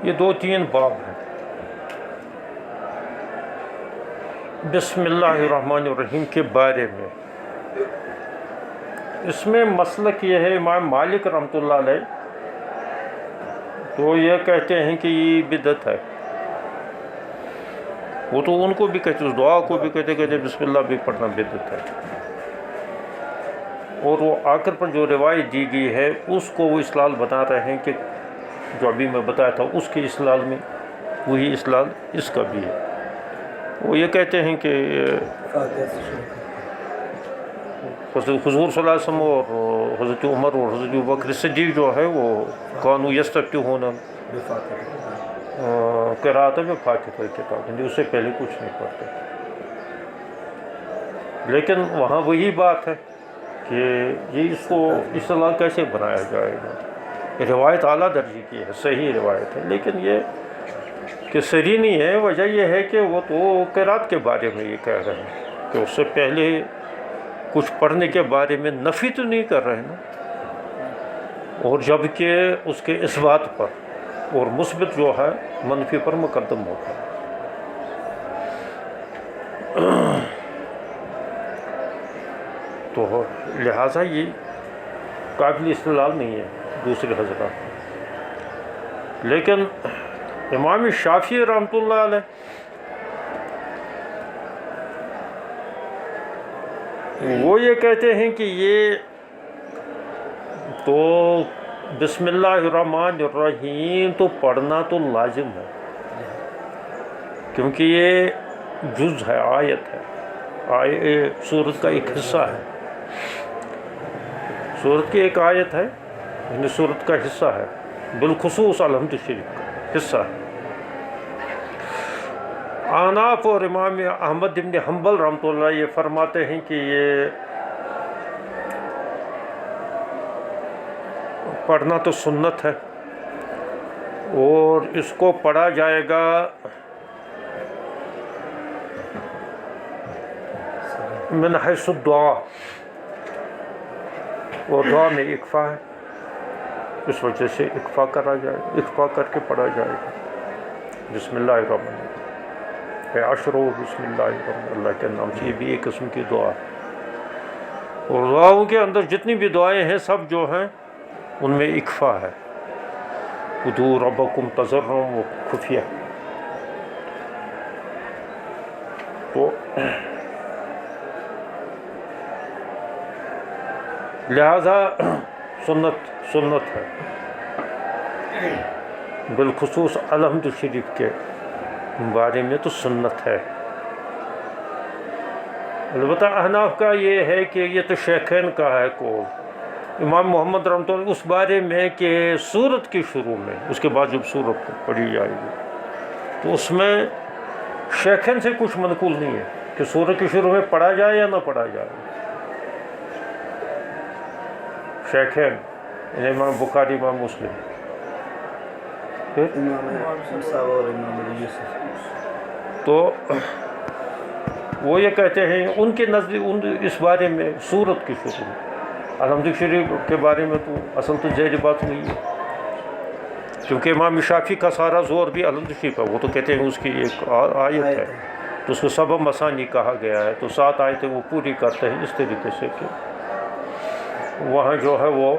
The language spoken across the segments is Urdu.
یہ 2-3 باب ہیں۔ بسم اللہ الرحمن الرحیم کے بارے میں اس میں مسلک یہ ہے، امام مالک رحمۃ اللہ علیہ تو یہ کہتے ہیں کہ یہ بدعت ہے۔ وہ تو ان کو بھی کہتے، اس دعا کو بھی کہتے بسم اللہ بھی پڑھنا بدعت ہے۔ اور وہ آخر پر جو روایت دی گئی ہے اس کو وہ استدلال بتا رہے ہیں کہ جو ابھی میں بتایا تھا اس کے استدلال میں وہی استدلال اس کا بھی ہے۔ وہ یہ کہتے ہیں کہ حضور صلی اللہ علیہ وسلم اور حضرت عمر اور حضرت ابوبکر صدیق جو ہے وہ کانوا یستفتحون قراءۃ بفاتحۃ الکتاب، یعنی اس سے پہلے کچھ نہیں پڑھتے۔ لیکن وہاں وہی بات ہے کہ یہ اس کو استدلال کیسے بنایا جائے گا؟ روایت اعلیٰ درجے کی ہے، صحیح روایت ہے، لیکن یہ کہ صحیح نہیں ہے۔ وجہ یہ ہے کہ وہ تو قرات کے بارے میں یہ کہہ رہے ہیں کہ اس سے پہلے کچھ پڑھنے کے بارے میں نفی تو نہیں کر رہے نا، اور جبکہ اس کے اثبات پر اور مثبت جو ہے منفی پر مقدم ہوتا ہے۔ تو لہٰذا یہ قابل استدلال نہیں ہے دوسرے حضرات۔ لیکن امام شافعی رحمۃ اللہ علیہ وہ یہ کہتے ہیں کہ یہ تو بسم اللہ الرحمن الرحیم تو پڑھنا تو لازم ہے، کیونکہ یہ جز ہے، آیت ہے، سورت کا ایک حصہ ہے، سورت کی ایک آیت ہے، یعنی سورت کا حصہ ہے، بالخصوص الحمد شریف کا حصہ ہے۔ احناف اور امام احمد بن حنبل رحمۃ اللہ یہ فرماتے ہیں کہ یہ پڑھنا تو سنت ہے، اور اس کو پڑھا جائے گا من حیث الدعا، اور دعا میں اکفا ہے، اس وجہ سے اکفا کرا جائے گا، اکفا کر کے پڑھا جائے گا۔ بسم اللہ الرحمن الرحیم، عشرو بسم اللہ الرحمن، اللہ کے نام سے، یہ بھی ایک قسم کی دعا ہے۔ اور دعاؤں کے اندر جتنی بھی دعائیں ہیں سب جو ہیں ان میں اکفا ہے، ادعوا ربکم تضرعا وخفیہ۔ تو لہذا سنت ہے، بالخصوص الحمد شریف کے بارے میں تو سنت ہے۔ البتہ احناف کا یہ ہے کہ یہ تو شیخین کا ہے قول، امام محمد رحمۃ اللہ اس بارے میں کہ سورت کی شروع میں، اس کے بعد جب سورت پڑھی جائے گی تو اس میں شیخین سے کچھ منقول نہیں ہے کہ سورت کی شروع میں پڑھا جائے یا نہ پڑھا جائے۔ شیخین یعنی امام بخاری، امام مسلم، تو وہ یہ کہتے ہیں ان کے نزدیک اس بارے میں سورت کی شروع میں، الحمد شریف کے بارے میں تو اصل تو ظاہر بات نہیں ہے، کیونکہ امام شافعی کا سارا زور بھی الحمد شریف ہے۔ وہ تو کہتے ہیں اس کی ایک آیت ہے تو اس کو سبع مثانی کہا گیا ہے، تو 7 آیتیں وہ پوری کرتے ہیں اس طریقے سے کہ وہاں جو ہے وہ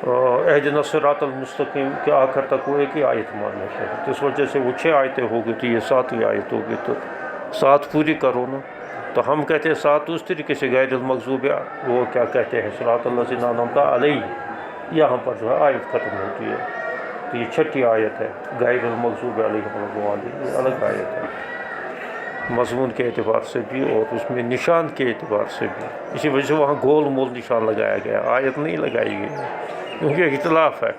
اہدنا الصراط المستقیم کے آخر تک وہ ایک ہی آیت مان لیتے ہیں، تو اس وجہ سے وہ 6 آیتیں ہو گئی تو یہ 7ویں آیت ہوگی، تو 7 پوری کرو نا۔ تو ہم کہتے ہیں 7 اس طریقے سے غیر المغضوب، وہ کیا کہتے ہیں صراط الذین انعمت علیہم، یہاں پر جو ہے آیت ختم ہوتی ہے، تو یہ 6ٹھی آیت ہے، غیر المغضوب علیہم الضالین، یہ الگ آیت ہے مضمون کے اعتبار سے بھی اور اس میں نشان کے اعتبار سے بھی۔ اسی وجہ سے وہاں گول مول نشان لگایا گیا، آیت نہیں لگائی گئی، کیونکہ اختلاف ہے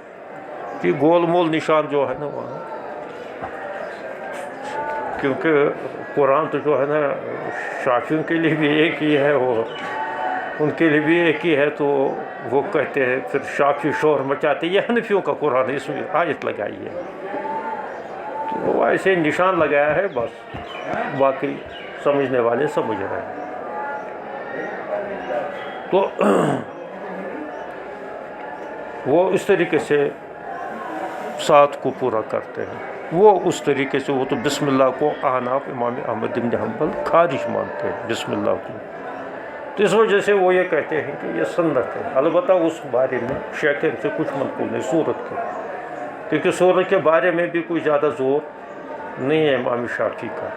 کہ گول مول نشان جو ہے نا وہاں، کیونکہ قرآن تو جو ہے نا شافعیوں کے لیے بھی ایک ہی ہے اور ان کے لیے بھی ایک ہی ہے، تو وہ کہتے ہیں پھر شافعی شور مچاتے یہ حنفیوں کا قرآن ہے، اس میں آیت لگائی ہے، تو وہ ایسے نشان لگایا ہے بس، باقی سمجھنے والے سمجھ رہے ہیں۔ تو وہ اس طریقے سے 7 کو پورا کرتے ہیں، وہ اس طریقے سے وہ تو بسم اللہ کو احناف امام احمد بن حنبل خارج مانتے ہیں بسم اللہ کو، تو اس وجہ سے وہ یہ کہتے ہیں کہ یہ سنت ہے۔ البتہ اس بارے میں شیخ سے کچھ منقول نہیں صورت کے، کیونکہ صورت کے بارے میں بھی کوئی زیادہ زور نہیں ہے امام شافعی کا،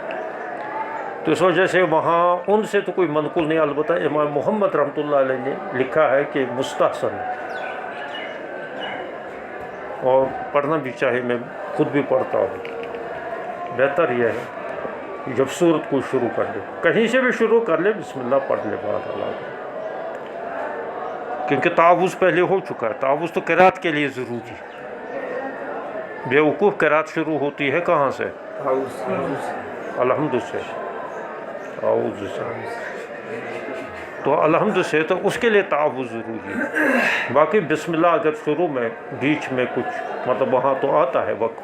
تو اس وجہ سے وہاں ان سے تو کوئی منقول نہیں، البتہ امام محمد رحمۃ اللہ علیہ نے لکھا ہے کہ مستحسن ہے، اور پڑھنا بھی چاہے، میں خود بھی پڑھتا ہوں۔ بہتر یہ ہے جب سورت کو شروع کر لے، کہیں سے بھی شروع کر لے، بسم اللہ پڑھ لے بعد اللہ، کیونکہ تعوذ پہلے ہو چکا ہے۔ تعوذ تو قرات کے لیے ضروری ہے، بے وقوف قرات شروع ہوتی ہے کہاں سے؟ الحمد سے، اعوذ سے، تو الحمد سے، تو اس کے لیے تعوذ ضروری ہے۔ باقی بسم اللہ اگر شروع میں بیچ میں کچھ مطلب وہاں تو آتا ہے وقت،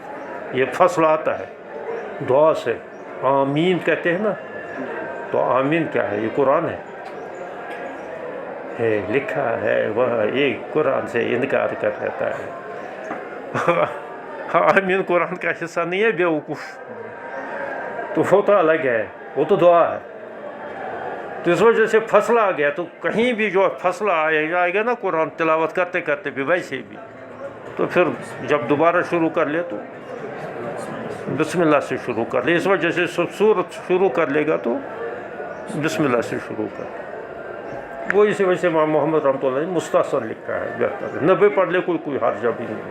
یہ فصل آتا ہے دعا سے، آمین کہتے ہیں نا، تو آمین کیا ہے؟ یہ قرآن ہے لکھا ہے، وہ یہ قرآن سے انکار کر لیتا ہے۔ آمین قرآن کا حصہ نہیں ہے بے وقوف، تو وہ تو الگ ہے، وہ تو دعا ہے۔ تو اس وجہ سے فصل آ گیا، تو کہیں بھی جو فصل آئے گا نا قرآن تلاوت کرتے کرتے بھی ویسے بھی، تو پھر جب دوبارہ شروع کر لے تو بسم اللہ سے شروع کر لے۔ اس وجہ سے سورت شروع کر لے گا تو بسم اللہ سے شروع کر، وہ اسی وجہ سے امام محمد رحمۃ اللہ نے مستحسن لکھا ہے، بہتر ہے 90 پڑھ لے، کوئی حرج بھی نہیں ہے،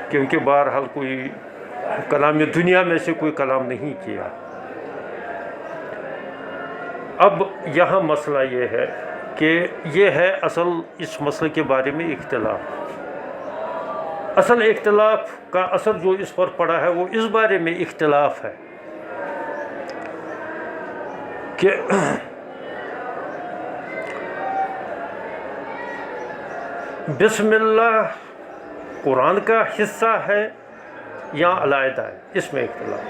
کیونکہ بہرحال کوئی کلام دنیا میں سے کوئی کلام نہیں کیا۔ اب یہاں مسئلہ یہ ہے کہ یہ ہے اصل اس مسئلے کے بارے میں اختلاف، اصل اختلاف کا اثر جو اس پر پڑا ہے وہ اس بارے میں اختلاف ہے کہ بسم اللہ قرآن کا حصہ ہے یا علیحدہ ہے، اس میں اختلاف۔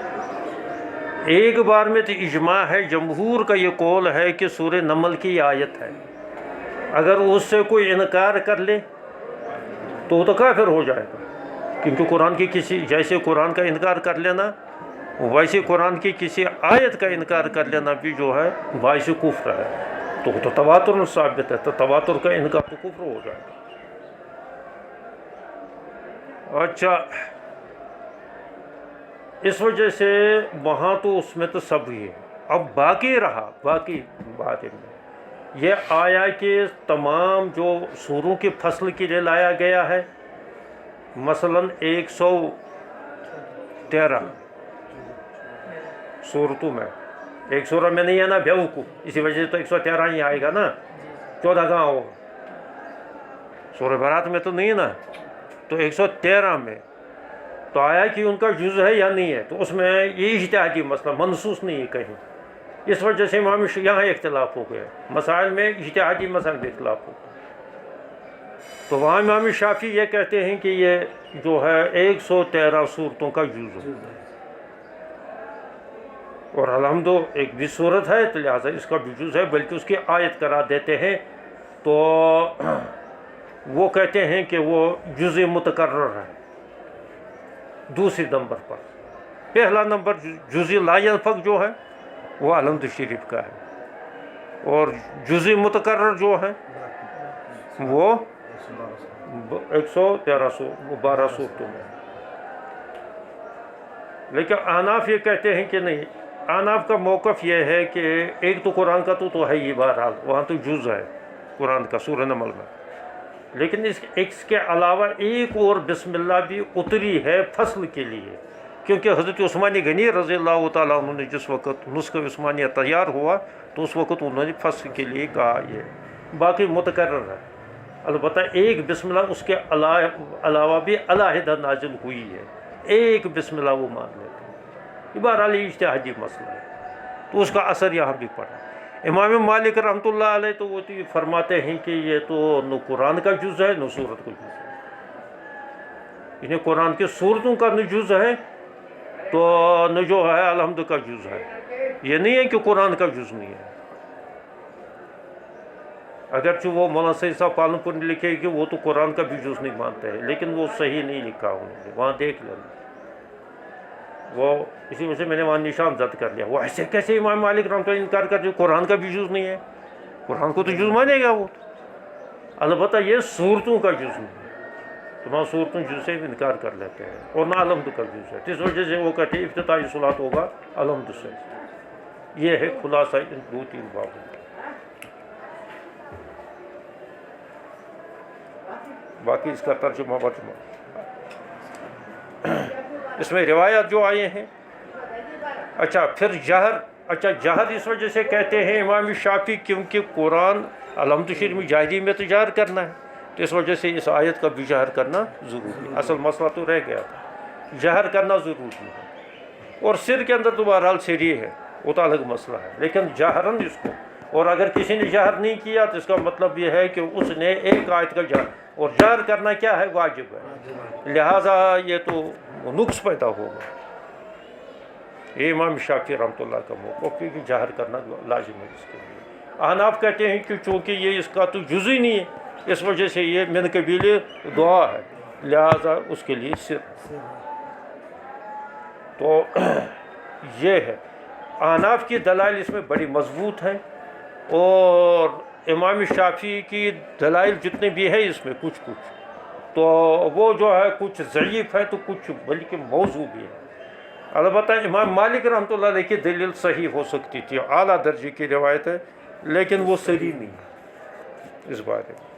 ایک بار میں تو اجماع ہے، جمہور کا یہ قول ہے کہ سورہ نمل کی آیت ہے، اگر اس سے کوئی انکار کر لے تو وہ تو کافر ہو جائے گا، کیونکہ قرآن کی کسی، جیسے قرآن کا انکار کر لینا ویسے قرآن کی کسی آیت کا انکار کر لینا بھی جو ہے باعث کفر ہے، تو وہ تو تواتر ثابت ہے، تو تواتر کا انکار تو کفر ہو جائے گا۔ اچھا، اس وجہ سے وہاں تو اس میں تو سب ہی ہے۔ اب باقی رہا، باقی بات میں یہ آیا کہ تمام جو سوروں کی فصل کے لیے لایا گیا ہے، مثلاً 113 سورتوں میں، ایک سورہ میں نہیں ہے نا بیوقوف، اسی وجہ سے تو 113 ہی آئے گا نا، 14 کہاں ہو، سورہ برات میں تو نہیں نا، تو 113 میں تو آیا کہ ان کا جز ہے یا نہیں ہے، تو اس میں یہ اجتہادی مسئلہ منصوص نہیں ہے کہیں، اس وجہ سے امام یہاں اختلاف ہو گیا، مسائل میں اجتہادی مسائل میں اختلاف ہو گیا، تو وہاں امام شافعی یہ کہتے ہیں کہ یہ جو ہے 113 صورتوں کا جز ہے، اور الحمد ایک بھی صورت ہے تو لہٰذا اس کا بھی جز ہے، بلکہ اس کی آیت قرار دیتے ہیں، تو وہ کہتے ہیں کہ وہ جز متکرر ہے دوسری نمبر پر۔ پہلا نمبر جز لا ينفق جو ہے وہ الحمد شریف کا ہے، اور جز متکرر جو ہے وہ 112 صورتوں میں۔ لیکن احناف یہ کہتے ہیں کہ نہیں، احناف کا موقف یہ ہے کہ ایک تو قرآن کا تو ہے ہی، بہرحال وہاں تو جز ہے قرآن کا سورہ نمل میں، لیکن اس کے علاوہ ایک اور بسم اللہ بھی اتری ہے فصل کے لیے، کیونکہ حضرت عثمان غنی رضی اللہ تعالیٰ عنہ نے جس وقت نسخہ عثمانیہ تیار ہوا تو اس وقت انہوں نے فصل کے لیے کہا، یہ باقی متکرر ہے، البتہ ایک بسم اللہ اس کے علاوہ بھی علیحدہ نازل ہوئی ہے، ایک بسم اللہ وہ مان لیتے ہیں، یہ بہرحال اجتہادی مسئلہ ہے، تو اس کا اثر یہاں بھی پڑا۔ امام مالک رحمۃ اللہ علیہ تو وہ یہ فرماتے ہیں کہ یہ تو نہ قرآن کا جز ہے نہ سورت کا جز ہے، انہیں قرآن کی صورتوں کا نہ جز ہے تو نہ جو ہے الحمد کا جز ہے، یہ نہیں ہے کہ قرآن کا جز نہیں ہے۔ اگرچہ وہ مولانا سید صاحب پالنپور نے لکھے کہ وہ تو قرآن کا بھی جز نہیں مانتے ہیں، لیکن وہ صحیح نہیں لکھا انہوں نے، وہاں دیکھ لینا، وہ اسی وجہ سے میں نے وہاں نشان زد کر لیا۔ وہ ایسے کیسے امام مالک رحمۃ اللہ انکار کر جو قرآن کا بھی جز نہیں ہے؟ قرآن کو تو جز مانے گا وہ، البتہ یہ صورتوں کا جز نہیں ہے، تمام صورتوں جز سے انکار کر لیتے ہیں، اور نہ الحمد کا جز ہے، اس وجہ سے وہ کہتے ہیں افتتاحی صلاۃ ہوگا الحمد سے۔ یہ ہے خلاصہ ان 2-3 بابوں۔ باقی اس کا ترجمہ برجمہ اس میں روایات جو آئے ہیں۔ اچھا پھر جہر اس وجہ سے کہتے ہیں امام شافعی کیونکہ قرآن الحمد شریف میں جاہری میں تو جہر کرنا ہے، تو اس وجہ سے اس آیت کا بھی جہر کرنا ضروری ہے۔ اصل مسئلہ تو رہ گیا تھا، جہر کرنا ضروری ہے، اور سر کے اندر تو بہرحال سری ہے، وہ تو الگ مسئلہ ہے، لیکن جہرن اس کو، اور اگر کسی نے جہر نہیں کیا تو اس کا مطلب یہ ہے کہ اس نے ایک آیت کا جہر، اور جہر کرنا کیا ہے؟ واجب ہے، لہٰذا یہ تو نقص پیدا ہوگا۔ یہ امام شافعی رحمۃ اللہ کا موقف، کیونکہ جہر کرنا لازم ہے اس کے لیے۔ احناف کہتے ہیں کہ چونکہ یہ اس کا تو جز ہی نہیں ہے، اس وجہ سے یہ من قبیل دعا ہے، لہٰذا اس کے لیے سر۔ تو یہ ہے احناف کی دلائل اس میں بڑی مضبوط ہیں، اور امام شافعی کی دلائل جتنے بھی ہیں اس میں کچھ تو وہ جو ہے کچھ ضعیف ہے، تو کچھ بلکہ موضوع بھی ہے۔ البتہ امام مالک رحمۃ اللہ علیہ کی دلیل صحیح ہو سکتی تھی، اعلیٰ درجے کی روایت ہے، لیکن وہ صحیح نہیں ہے اس بارے میں۔